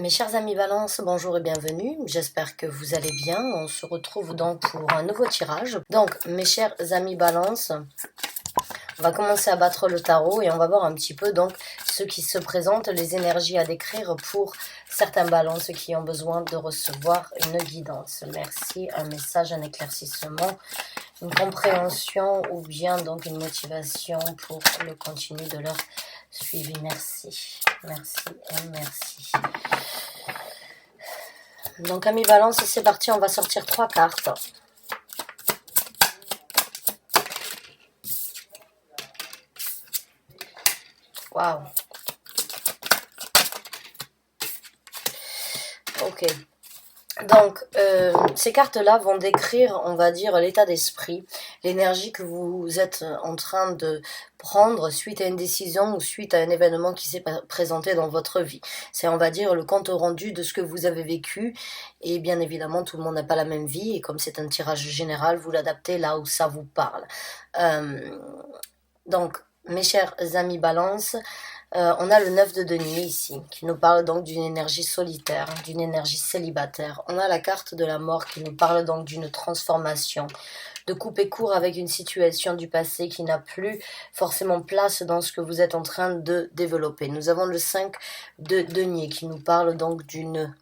Mes chers amis Balance, bonjour et bienvenue. J'espère que vous allez bien. On se retrouve donc pour un nouveau tirage. Donc, mes chers amis Balance, on va commencer à battre le tarot et on va voir un petit peu donc ce qui se présente, les énergies à décrire pour certains balances qui ont besoin de recevoir une guidance. Merci, un message, un éclaircissement, une compréhension ou bien donc une motivation pour le continu de leur suivi. Merci, merci et merci. Donc amis Balance, c'est parti, on va sortir 3 cartes. Waouh. Ok. Donc, ces cartes-là vont décrire, on va dire, l'état d'esprit, l'énergie que vous êtes en train de prendre suite à une décision ou suite à un événement qui s'est présenté dans votre vie. C'est, on va dire, le compte rendu de ce que vous avez vécu. Et bien évidemment, tout le monde n'a pas la même vie. Et comme c'est un tirage général, vous l'adaptez là où ça vous parle. Donc, mes chers amis Balance, on a le 9 de denier ici, qui nous parle donc d'une énergie solitaire, d'une énergie célibataire. On a la carte de la mort qui nous parle donc d'une transformation, de couper court avec une situation du passé qui n'a plus forcément place dans ce que vous êtes en train de développer. Nous avons le 5 de denier qui nous parle donc d'une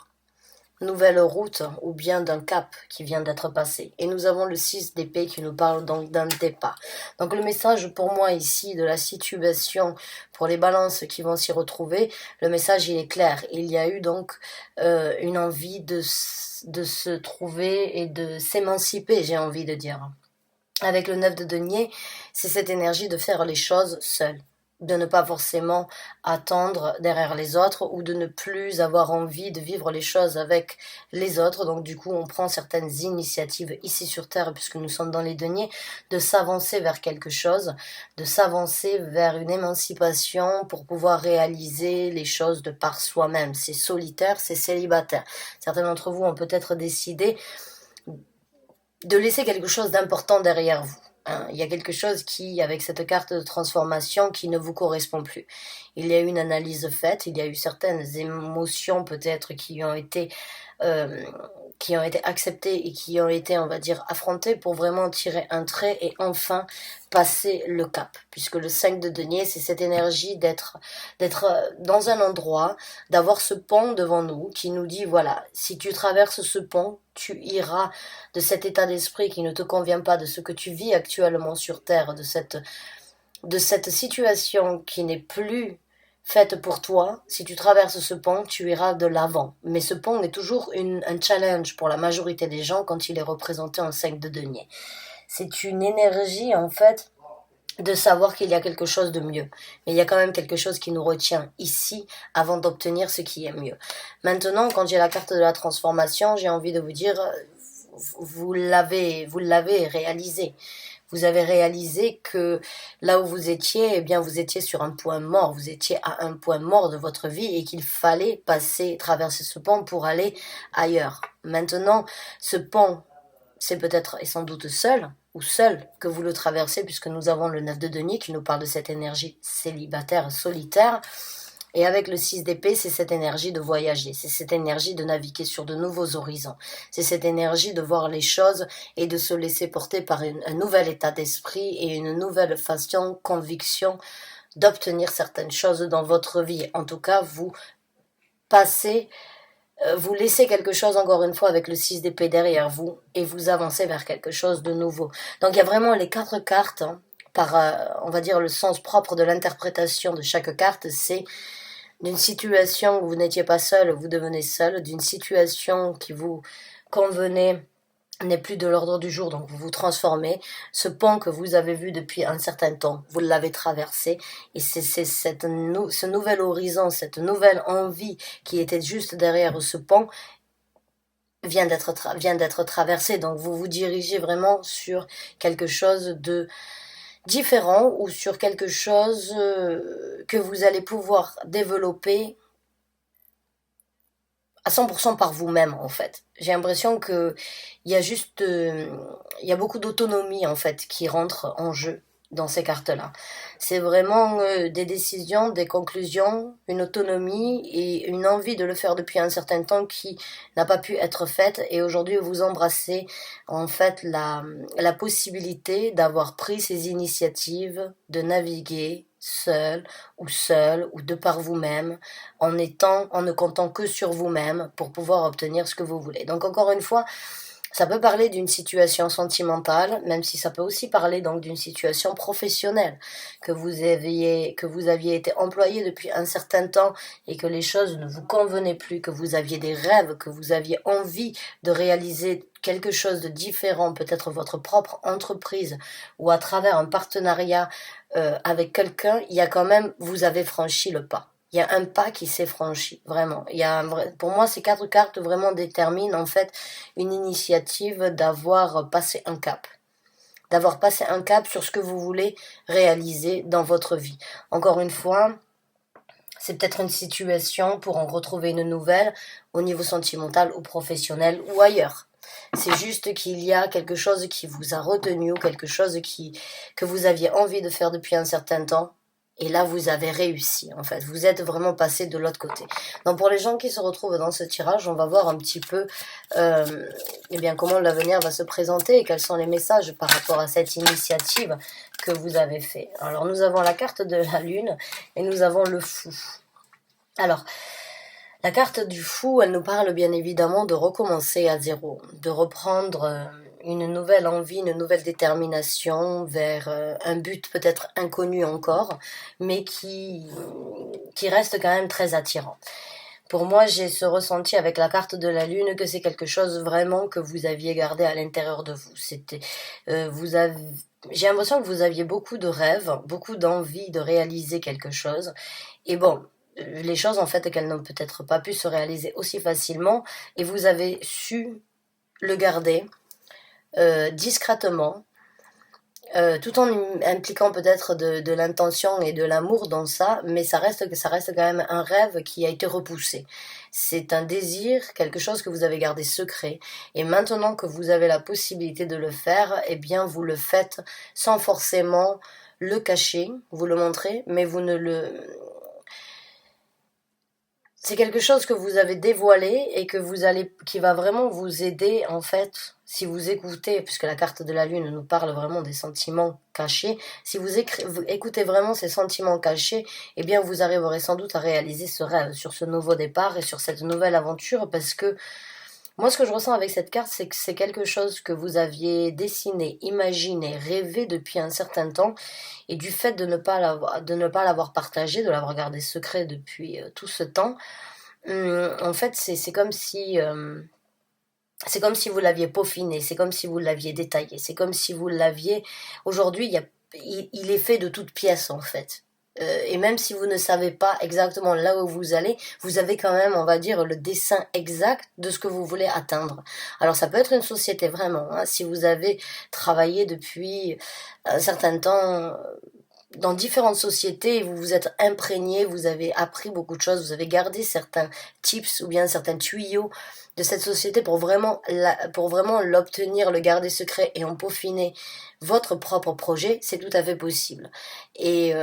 nouvelle route ou bien d'un cap qui vient d'être passé. Et nous avons le 6 d'épée qui nous parle donc d'un départ. Donc le message pour moi ici de la situation pour les balances qui vont s'y retrouver, le message il est clair. Il y a eu donc une envie de se trouver et de s'émanciper, j'ai envie de dire. Avec le 9 de denier, c'est cette énergie de faire les choses seul, de ne pas forcément attendre derrière les autres ou de ne plus avoir envie de vivre les choses avec les autres. Donc du coup, on prend certaines initiatives ici sur Terre, puisque nous sommes dans les deniers, de s'avancer vers quelque chose, de s'avancer vers une émancipation pour pouvoir réaliser les choses de par soi-même. C'est solitaire, c'est célibataire. Certains d'entre vous ont peut-être décidé de laisser quelque chose d'important derrière vous. Il y a quelque chose qui, avec cette carte de transformation, qui ne vous correspond plus. Il y a eu une analyse faite, il y a eu certaines émotions peut-être qui ont été acceptées et qui ont été, on va dire, affrontées pour vraiment tirer un trait et enfin passer le cap. Puisque le 5 de denier, c'est cette énergie d'être dans un endroit, d'avoir ce pont devant nous qui nous dit, voilà, si tu traverses ce pont, tu iras de cet état d'esprit qui ne te convient pas, de ce que tu vis actuellement sur Terre, de cette situation qui n'est plus faite pour toi. Si tu traverses ce pont, tu iras de l'avant. Mais ce pont est toujours un challenge pour la majorité des gens quand il est représenté en 5 de denier. C'est une énergie, en fait, de savoir qu'il y a quelque chose de mieux. Mais il y a quand même quelque chose qui nous retient ici avant d'obtenir ce qui est mieux. Maintenant, quand j'ai la carte de la transformation, j'ai envie de vous dire, vous l'avez réalisé. Vous avez réalisé que là où vous étiez, eh bien, vous étiez sur un point mort. Vous étiez à un point mort de votre vie et qu'il fallait traverser ce pont pour aller ailleurs. Maintenant, ce pont, c'est peut-être et sans doute seul que vous le traversez, puisque nous avons le 9 de denier qui nous parle de cette énergie célibataire, solitaire. Et avec le 6 d'épée, c'est cette énergie de voyager, c'est cette énergie de naviguer sur de nouveaux horizons, c'est cette énergie de voir les choses et de se laisser porter par un nouvel état d'esprit et une nouvelle façon, conviction d'obtenir certaines choses dans votre vie. En tout cas, vous laissez quelque chose encore une fois avec le 6 d'épée derrière vous et vous avancez vers quelque chose de nouveau. Donc il y a vraiment les 4 cartes, par, on va dire, le sens propre de l'interprétation de chaque carte, c'est d'une situation où vous n'étiez pas seul, vous devenez seul, d'une situation qui vous convenait n'est plus de l'ordre du jour, donc vous vous transformez. Ce pont que vous avez vu depuis un certain temps, vous l'avez traversé, et c'est ce nouvel horizon, cette nouvelle envie qui était juste derrière ce pont, vient d'être traversé. Donc vous vous dirigez vraiment sur quelque chose de différent ou sur quelque chose que vous allez pouvoir développer à 100% par vous-même, en fait. J'ai l'impression que il y a beaucoup d'autonomie, en fait, qui rentre en jeu dans ces cartes-là. C'est vraiment des décisions, des conclusions, une autonomie et une envie de le faire depuis un certain temps qui n'a pas pu être faite. Et aujourd'hui, vous embrassez en fait la possibilité d'avoir pris ces initiatives, de naviguer seul ou de par vous-même, en ne comptant que sur vous-même pour pouvoir obtenir ce que vous voulez. Donc encore une fois, ça peut parler d'une situation sentimentale, même si ça peut aussi parler donc d'une situation professionnelle, que vous aviez été employé depuis un certain temps et que les choses ne vous convenaient plus, que vous aviez des rêves, que vous aviez envie de réaliser quelque chose de différent, peut-être votre propre entreprise ou à travers un partenariat avec quelqu'un, il y a quand même, vous avez franchi le pas. Il y a un pas qui s'est franchi, vraiment. Pour moi, ces 4 cartes vraiment déterminent en fait une initiative d'avoir passé un cap. D'avoir passé un cap sur ce que vous voulez réaliser dans votre vie. Encore une fois, c'est peut-être une situation pour en retrouver une nouvelle au niveau sentimental ou professionnel ou ailleurs. C'est juste qu'il y a quelque chose qui vous a retenu ou quelque chose que vous aviez envie de faire depuis un certain temps. Et là, vous avez réussi, en fait. Vous êtes vraiment passé de l'autre côté. Donc, pour les gens qui se retrouvent dans ce tirage, on va voir un petit peu eh bien, comment l'avenir va se présenter et quels sont les messages par rapport à cette initiative que vous avez fait. Alors, nous avons la carte de la lune et nous avons le fou. Alors, la carte du fou, elle nous parle bien évidemment de recommencer à zéro, de reprendre une nouvelle envie, une nouvelle détermination vers un but peut-être inconnu encore, mais qui reste quand même très attirant. Pour moi, j'ai ce ressenti avec la carte de la lune que c'est quelque chose vraiment que vous aviez gardé à l'intérieur de vous. J'ai l'impression que vous aviez beaucoup de rêves, beaucoup d'envie de réaliser quelque chose. Et bon, les choses en fait qu'elles n'ont peut-être pas pu se réaliser aussi facilement et vous avez su le garder discrètement tout en impliquant peut-être de l'intention et de l'amour dans ça, mais ça reste quand même un rêve qui a été repoussé. C'est un désir, quelque chose que vous avez gardé secret, et maintenant que vous avez la possibilité de le faire, eh bien vous le faites sans forcément le cacher, vous le montrez, mais vous ne le c'est quelque chose que vous avez dévoilé et qui va vraiment vous aider, en fait, si vous écoutez, puisque la carte de la lune nous parle vraiment des sentiments cachés, si vous écoutez vraiment ces sentiments cachés, eh bien, vous arriverez sans doute à réaliser ce rêve sur ce nouveau départ et sur cette nouvelle aventure, parce que moi, ce que je ressens avec cette carte, c'est que c'est quelque chose que vous aviez dessiné, imaginé, rêvé depuis un certain temps, et du fait de ne pas l'avoir partagé, de l'avoir gardé secret depuis tout ce temps, en fait, c'est comme si vous l'aviez peaufiné, c'est comme si vous l'aviez détaillé, c'est comme si vous l'aviez. Aujourd'hui, il est fait de toutes pièces en fait. Et même si vous ne savez pas exactement là où vous allez, vous avez quand même, on va dire, le dessin exact de ce que vous voulez atteindre. Alors ça peut être une société vraiment, hein, si vous avez travaillé depuis un certain temps dans différentes sociétés, vous vous êtes imprégné, vous avez appris beaucoup de choses, vous avez gardé certains tips ou bien certains tuyaux de cette société pour vraiment l'obtenir, le garder secret et en peaufiner votre propre projet, c'est tout à fait possible. Et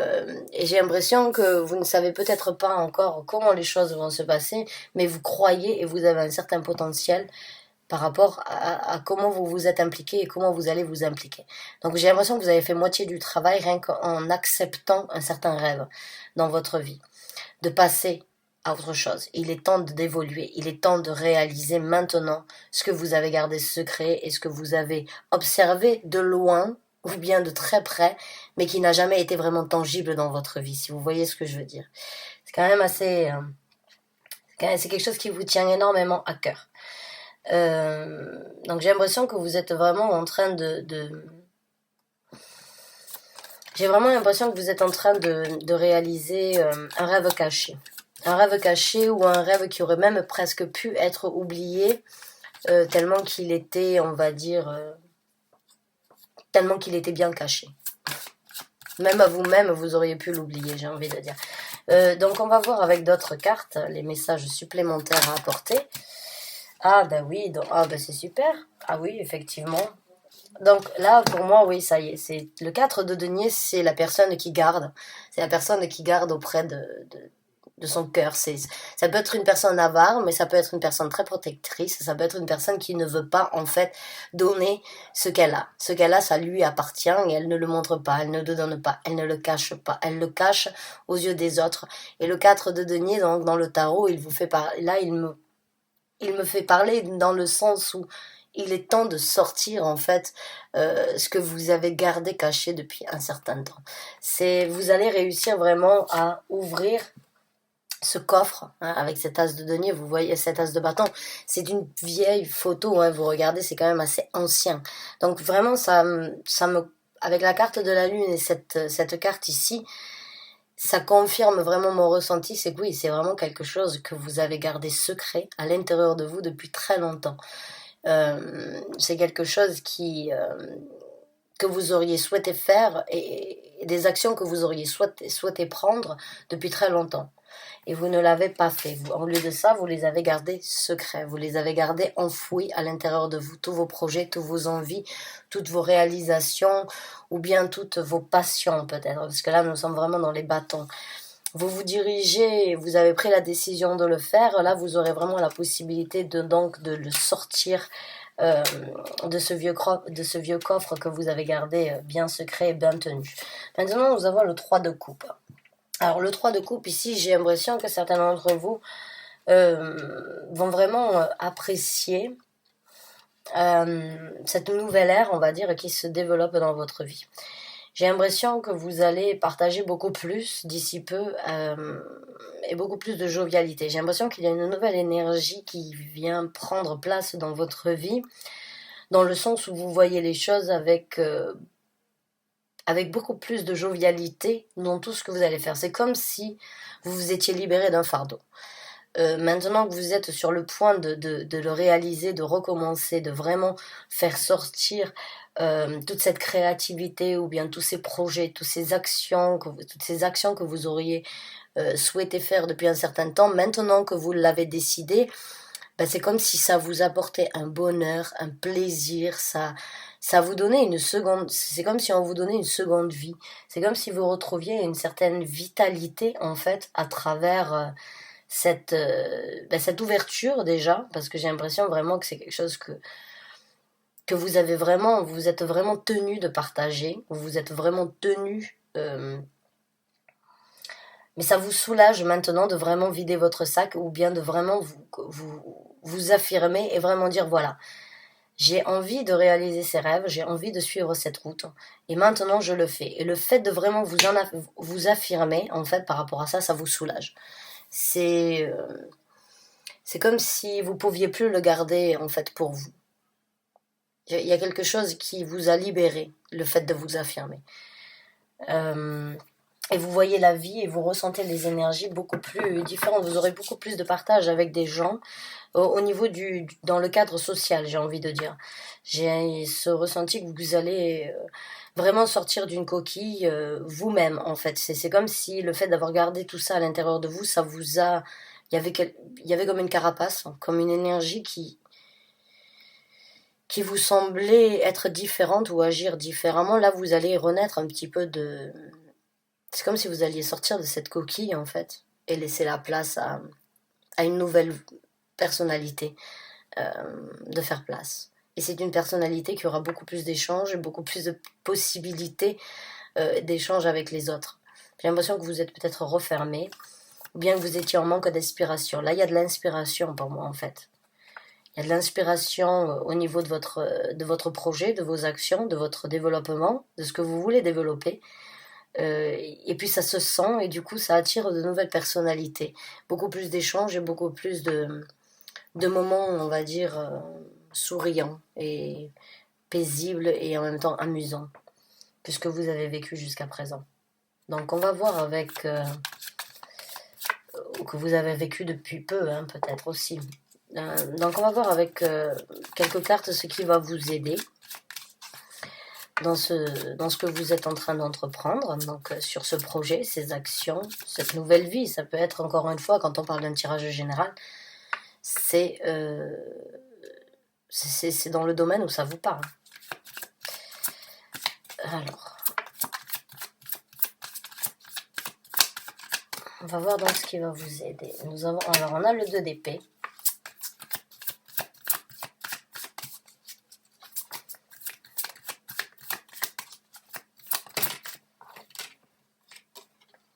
j'ai l'impression que vous ne savez peut-être pas encore comment les choses vont se passer, mais vous croyez et vous avez un certain potentiel par rapport à comment vous vous êtes impliqué et comment vous allez vous impliquer. Donc j'ai l'impression que vous avez fait moitié du travail rien qu'en acceptant un certain rêve dans votre vie, de passer à autre chose. Il est temps d'évoluer, il est temps de réaliser maintenant ce que vous avez gardé secret et ce que vous avez observé de loin ou bien de très près, mais qui n'a jamais été vraiment tangible dans votre vie, si vous voyez ce que je veux dire. C'est quand même assez... c'est quelque chose qui vous tient énormément à cœur. Donc j'ai l'impression que vous êtes vraiment en train j'ai vraiment l'impression que vous êtes en train de réaliser un rêve caché. Un rêve caché ou un rêve qui aurait même presque pu être oublié tellement qu'il était, on va dire, tellement qu'il était bien caché. Même à vous-même, vous auriez pu l'oublier, j'ai envie de dire. Donc on va voir avec d'autres cartes les messages supplémentaires à apporter. Ah bah oui, c'est super. Ah oui, effectivement. Donc là, pour moi, oui, ça y est. C'est le 4 de denier, c'est la personne qui garde. C'est la personne qui garde auprès de son cœur. Ça peut être une personne avare, mais ça peut être une personne très protectrice. Ça peut être une personne qui ne veut pas, en fait, donner ce qu'elle a. Ce qu'elle a, ça lui appartient et elle ne le montre pas, elle ne le donne pas, elle ne le cache pas. Elle le cache aux yeux des autres. Et le 4 de denier, donc, dans le tarot, il vous fait parler. Là, il me fait parler dans le sens où il est temps de sortir en fait ce que vous avez gardé caché depuis un certain temps. Vous allez réussir vraiment à ouvrir ce coffre hein, avec cet as de denier. Vous voyez cet as de bâton, c'est une vieille photo. Hein, vous regardez, c'est quand même assez ancien. Donc vraiment, ça me, avec la carte de la lune et cette carte ici, ça confirme vraiment mon ressenti, c'est que oui, c'est vraiment quelque chose que vous avez gardé secret à l'intérieur de vous depuis très longtemps. C'est quelque chose que vous auriez souhaité faire et des actions que vous auriez souhaité prendre depuis très longtemps. Et vous ne l'avez pas fait. En lieu de ça, vous les avez gardés secrets. Vous les avez gardés enfouis à l'intérieur de vous. Tous vos projets, toutes vos envies, toutes vos réalisations ou bien toutes vos passions peut-être. Parce que là, nous sommes vraiment dans les bâtons. Vous vous dirigez, vous avez pris la décision de le faire. Là, vous aurez vraiment la possibilité donc de le sortir de ce vieux coffre que vous avez gardé bien secret et bien tenu. Maintenant, nous avons le 3 de coupe. Alors, le 3 de coupe, ici, j'ai l'impression que certains d'entre vous vont vraiment apprécier cette nouvelle ère, on va dire, qui se développe dans votre vie. J'ai l'impression que vous allez partager beaucoup plus d'ici peu et beaucoup plus de jovialité. J'ai l'impression qu'il y a une nouvelle énergie qui vient prendre place dans votre vie, dans le sens où vous voyez les choses avec beaucoup plus de jovialité dans tout ce que vous allez faire. C'est comme si vous vous étiez libéré d'un fardeau. Maintenant que vous êtes sur le point de le réaliser, de recommencer, de vraiment faire sortir toute cette créativité ou bien tous ces projets, toutes ces actions que vous auriez souhaité faire depuis un certain temps, maintenant que vous l'avez décidé, ben c'est comme si ça vous apportait un bonheur, un plaisir, ça vous donnait une seconde, c'est comme si on vous donnait une seconde vie. C'est comme si vous retrouviez une certaine vitalité en fait à travers cette ouverture déjà, parce que j'ai l'impression vraiment que c'est quelque chose que vous êtes vraiment tenu de partager, vous êtes vraiment tenu, mais ça vous soulage maintenant de vraiment vider votre sac ou bien de vraiment vous affirmer et vraiment dire voilà, j'ai envie de réaliser ces rêves, j'ai envie de suivre cette route et maintenant je le fais. Et le fait de vraiment vous affirmer en fait par rapport à ça, ça vous soulage. C'est comme si vous pouviez plus le garder en fait pour vous. Il y a quelque chose qui vous a libéré, le fait de vous affirmer. Et vous voyez la vie et vous ressentez les énergies beaucoup plus différentes. Vous aurez beaucoup plus de partage avec des gens au niveau dans le cadre social, j'ai envie de dire. J'ai ce ressenti que vous allez vraiment sortir d'une coquille vous-même, en fait. C'est comme si le fait d'avoir gardé tout ça à l'intérieur de vous, ça vous a... il y avait comme une carapace, comme une énergie qui vous semblait être différente ou agir différemment. Là, vous allez renaître un petit peu de... C'est comme si vous alliez sortir de cette coquille, en fait, et laisser la place à une nouvelle personnalité de faire place. Et c'est une personnalité qui aura beaucoup plus d'échanges et beaucoup plus de possibilités d'échanges avec les autres. J'ai l'impression que vous êtes peut-être refermé, ou bien que vous étiez en manque d'inspiration. Là, il y a de l'inspiration pour moi, en fait. Il y a de l'inspiration au niveau de votre projet, de vos actions, de votre développement, de ce que vous voulez développer. Et puis ça se sent et du coup ça attire de nouvelles personnalités. Beaucoup plus d'échanges et beaucoup plus de moments, on va dire, souriants et paisibles et en même temps amusants que ce que vous avez vécu jusqu'à présent. Donc on va voir avec... que vous avez vécu depuis peu, hein, peut-être aussi. Donc on va voir avec quelques cartes ce qui va vous aider dans ce que vous êtes en train d'entreprendre, donc sur ce projet, ces actions, cette nouvelle vie. Ça peut être, encore une fois, quand on parle d'un tirage général, c'est dans le domaine où ça vous parle. Alors, on va voir donc ce qui va vous aider. Alors, on a le 2 d'épée.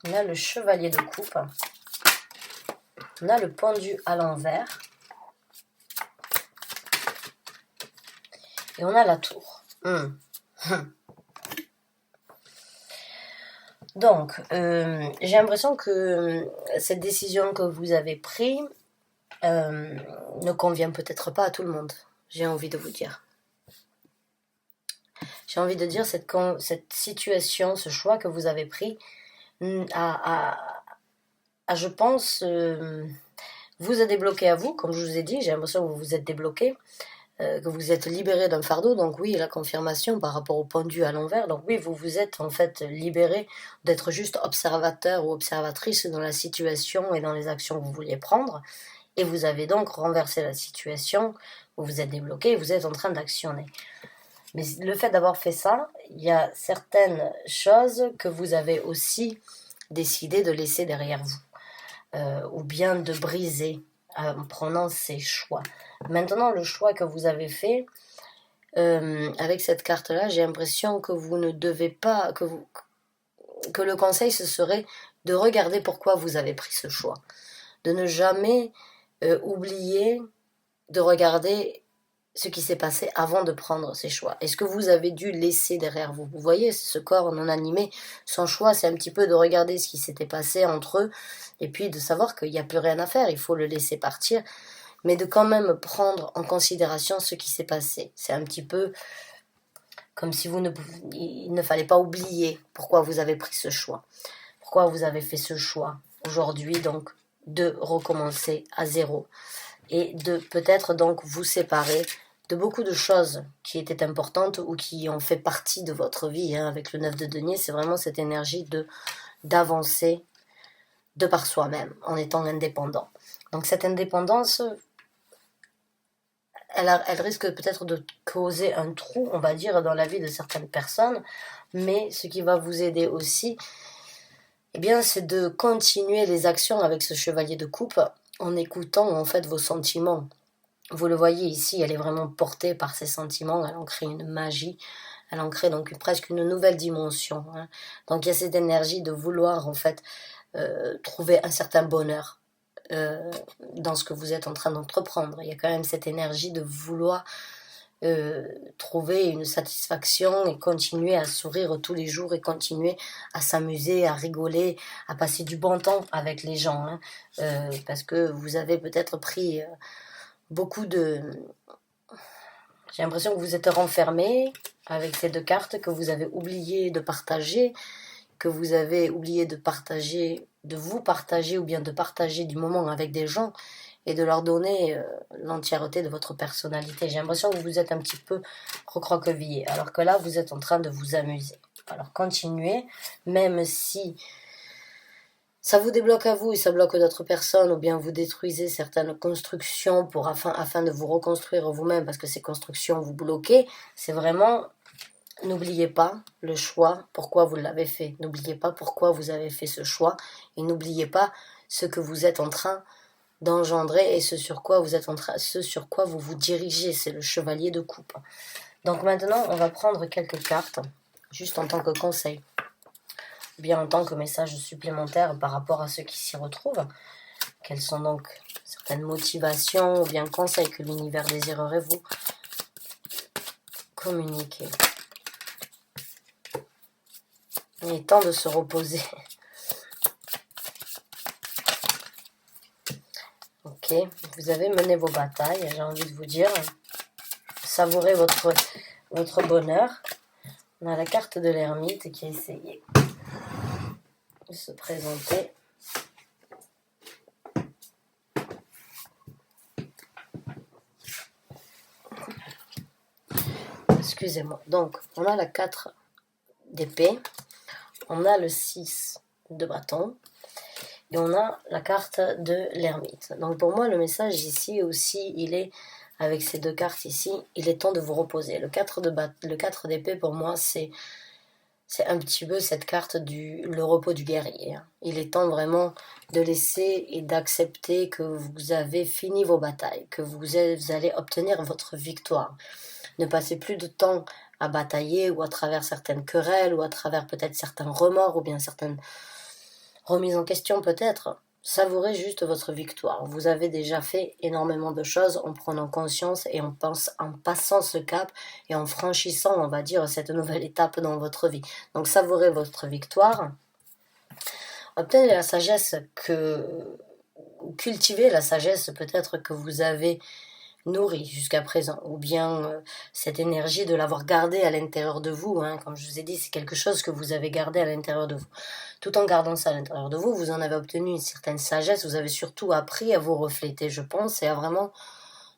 On a le chevalier de coupe. On a le pendu à l'envers. Et on a la tour. Donc, j'ai l'impression que cette décision que vous avez prise ne convient peut-être pas à tout le monde. J'ai envie de vous dire. J'ai envie de dire cette situation, ce choix que vous avez pris je pense, vous a débloqué à vous, comme je vous ai dit. J'ai l'impression que vous vous êtes débloqué. Que vous êtes libéré d'un fardeau, donc oui, la confirmation par rapport au pendu à l'envers, donc oui, vous vous êtes en fait libéré d'être juste observateur ou observatrice dans la situation et dans les actions que vous vouliez prendre, et vous avez donc renversé la situation, vous vous êtes débloqué, et vous êtes en train d'actionner. Mais le fait d'avoir fait ça, il y a certaines choses que vous avez aussi décidé de laisser derrière vous, ou bien de briser, en prenant ces choix. Maintenant, le choix que vous avez fait, avec cette carte-là, j'ai l'impression que vous ne devez pas, que le conseil, ce serait de regarder pourquoi vous avez pris ce choix. De ne jamais oublier de regarder ce qui s'est passé avant de prendre ces choix. Est-ce que vous avez dû laisser derrière vous? Vous voyez, ce corps non animé, son choix, c'est un petit peu de regarder ce qui s'était passé entre eux, et puis de savoir qu'il n'y a plus rien à faire, il faut le laisser partir, mais de quand même prendre en considération ce qui s'est passé. C'est un petit peu comme si il ne fallait pas oublier pourquoi vous avez pris ce choix, pourquoi vous avez fait ce choix aujourd'hui, donc de recommencer à zéro, et de peut-être donc vous séparer de beaucoup de choses qui étaient importantes ou qui ont fait partie de votre vie. Avec le 9 de denier, c'est vraiment cette énergie d'avancer de par soi-même, en étant indépendant. Donc cette indépendance, elle risque peut-être de causer un trou, on va dire, dans la vie de certaines personnes, mais ce qui va vous aider aussi, c'est de continuer les actions avec ce chevalier de coupe en écoutant en fait vos sentiments. Vous le voyez ici, elle est vraiment portée par ses sentiments, elle en crée une magie, elle en crée donc presque une nouvelle dimension. Donc il y a cette énergie de vouloir en fait trouver un certain bonheur dans ce que vous êtes en train d'entreprendre. Il y a quand même cette énergie de vouloir trouver une satisfaction et continuer à sourire tous les jours et continuer à s'amuser, à rigoler, à passer du bon temps avec les gens, parce que vous avez peut-être pris beaucoup de... J'ai l'impression que vous êtes renfermé avec ces 2 cartes, que vous avez oublié de partager, que vous avez oublié de partager, de vous partager ou bien de partager du moment avec des gens et de leur donner l'entièreté de votre personnalité. J'ai l'impression que vous êtes un petit peu recroquevillé, alors que là, vous êtes en train de vous amuser. Alors continuez, même si ça vous débloque à vous et ça bloque d'autres personnes, ou bien vous détruisez certaines constructions afin de vous reconstruire vous-même, parce que ces constructions vous bloquent, c'est vraiment... N'oubliez pas le choix, pourquoi vous l'avez fait. N'oubliez pas pourquoi vous avez fait ce choix. Et n'oubliez pas ce que vous êtes en train d'engendrer et ce sur quoi vous vous dirigez. C'est le chevalier de coupe. Donc maintenant, on va prendre quelques cartes, juste en tant que conseil, ou bien en tant que message supplémentaire par rapport à ceux qui s'y retrouvent. Quelles sont donc certaines motivations ou bien conseils que l'univers désirerait vous communiquer. Il est temps de se reposer. Ok, vous avez mené vos batailles, j'ai envie de vous dire. Savourez votre bonheur. On a la carte de l'ermite qui a essayé de se présenter. Excusez-moi. Donc, on a la 4 d'épée. On a le 6 de bâton. Et on a la carte de l'ermite. Donc pour moi, le message ici aussi, il est, avec ces 2 cartes ici, il est temps de vous reposer. Le 4 d'épée, pour moi, c'est c'est un petit peu cette carte le repos du guerrier, hein. Il est temps vraiment de laisser et d'accepter que vous avez fini vos batailles, que vous allez obtenir votre victoire. Ne passez plus de temps à batailler ou à travers certaines querelles ou à travers peut-être certains remords ou bien certaines remises en question peut-être. Savourez juste votre victoire. Vous avez déjà fait énormément de choses en prenant conscience et en passant ce cap et en franchissant, on va dire, cette nouvelle étape dans votre vie. Donc savourez votre victoire. Obtenez la sagesse cultivez la sagesse peut-être que vous avez nourri jusqu'à présent, ou bien cette énergie de l'avoir gardée à l'intérieur de vous, hein. Comme je vous ai dit, c'est quelque chose que vous avez gardé à l'intérieur de vous. Tout en gardant ça à l'intérieur de vous, vous en avez obtenu une certaine sagesse, vous avez surtout appris à vous refléter, je pense, et à vraiment,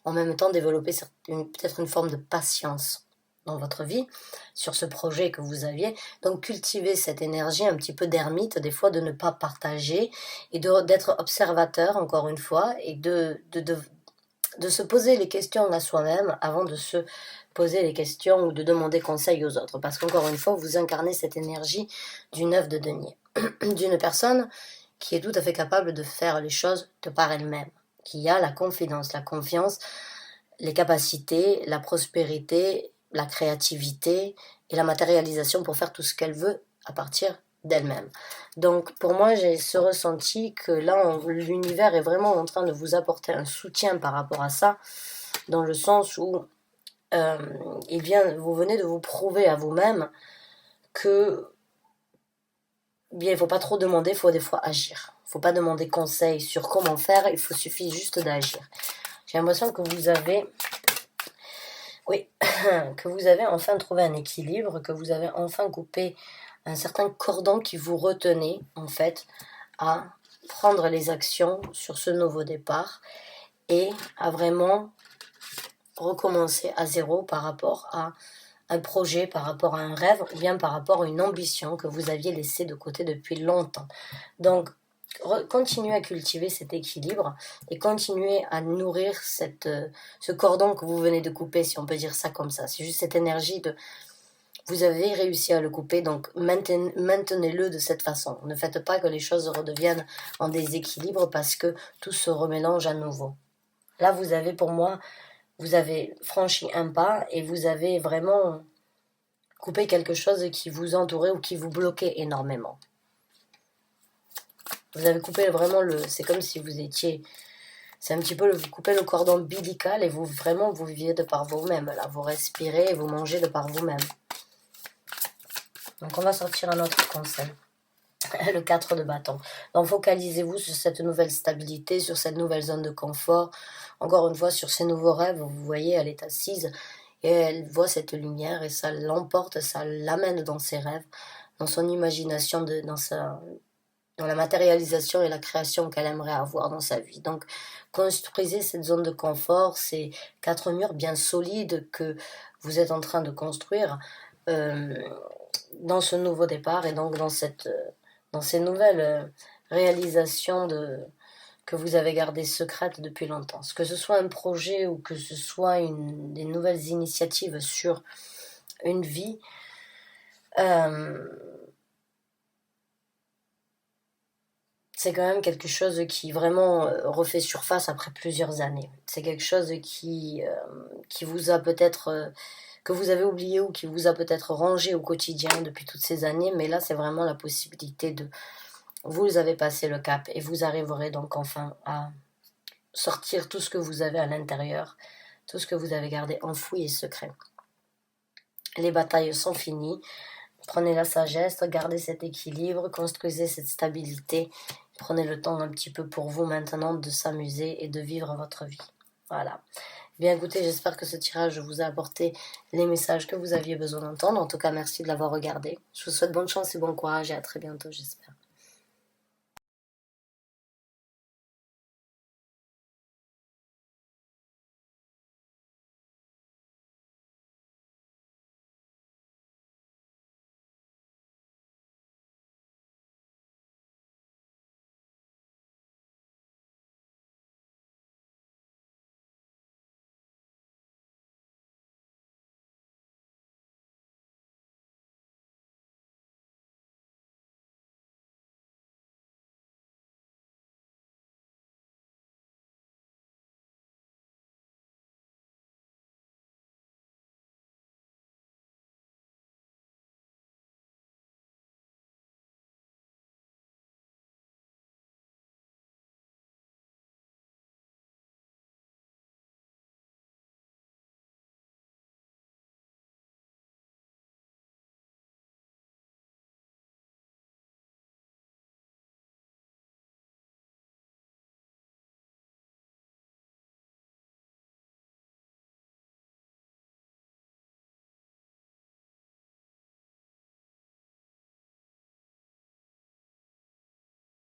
en même temps, développer peut-être une forme de patience dans votre vie, sur ce projet que vous aviez. Donc cultivez cette énergie un petit peu d'ermite, des fois de ne pas partager, et d'être observateur, encore une fois, et de se poser les questions à soi-même avant de se poser les questions ou de demander conseil aux autres. Parce qu'encore une fois, vous incarnez cette énergie du 9 de denier. D'une personne qui est tout à fait capable de faire les choses de par elle-même. Qui a la confidence, la confiance, les capacités, la prospérité, la créativité et la matérialisation pour faire tout ce qu'elle veut à partir d'elle-même. Donc pour moi, j'ai ce ressenti que là, l'univers est vraiment en train de vous apporter un soutien par rapport à ça, dans le sens où vous venez de vous prouver à vous-même que bien, il ne faut pas trop demander, il faut des fois agir. Il ne faut pas demander conseil sur comment faire, suffit juste d'agir. J'ai l'impression que vous avez que vous avez enfin trouvé un équilibre, que vous avez enfin coupé un certain cordon qui vous retenait, en fait, à prendre les actions sur ce nouveau départ et à vraiment recommencer à zéro par rapport à un projet, par rapport à un rêve ou bien par rapport à une ambition que vous aviez laissée de côté depuis longtemps. Donc, continuez à cultiver cet équilibre et continuez à nourrir ce cordon que vous venez de couper, si on peut dire ça comme ça. C'est juste cette énergie de... Vous avez réussi à le couper, donc maintenez-le de cette façon. Ne faites pas que les choses redeviennent en déséquilibre parce que tout se remélange à nouveau. Là, vous avez, pour moi, vous avez franchi un pas et vous avez vraiment coupé quelque chose qui vous entourait ou qui vous bloquait énormément. Vous avez coupé vraiment c'est comme si vous étiez... C'est un petit peu, vous coupez le cordon ombilical et vous viviez de par vous-même. Là, vous respirez et vous mangez de par vous-même. Donc, on va sortir un autre conseil. Le 4 de bâton. Donc, focalisez-vous sur cette nouvelle stabilité, sur cette nouvelle zone de confort. Encore une fois, sur ces nouveaux rêves. Vous voyez, elle est assise et elle voit cette lumière et ça l'emporte, ça l'amène dans ses rêves, dans son imagination, dans la matérialisation et la création qu'elle aimerait avoir dans sa vie. Donc, construisez cette zone de confort, ces 4 murs bien solides que vous êtes en train de construire dans ce nouveau départ et donc dans ces nouvelles réalisations que vous avez gardées secrètes depuis longtemps. Que ce soit un projet ou que ce soit des nouvelles initiatives sur une vie, c'est quand même quelque chose qui vraiment refait surface après plusieurs années. C'est quelque chose qui vous a peut-être... que vous avez oublié ou qui vous a peut-être rangé au quotidien depuis toutes ces années, mais là, c'est vraiment la possibilité de... Vous avez passé le cap et vous arriverez donc enfin à sortir tout ce que vous avez à l'intérieur, tout ce que vous avez gardé enfoui et secret. Les batailles sont finies. Prenez la sagesse, gardez cet équilibre, construisez cette stabilité. Prenez le temps un petit peu pour vous maintenant de s'amuser et de vivre votre vie. Voilà. Bien écoutez, j'espère que ce tirage vous a apporté les messages que vous aviez besoin d'entendre. En tout cas, merci de l'avoir regardé. Je vous souhaite bonne chance et bon courage et à très bientôt, j'espère.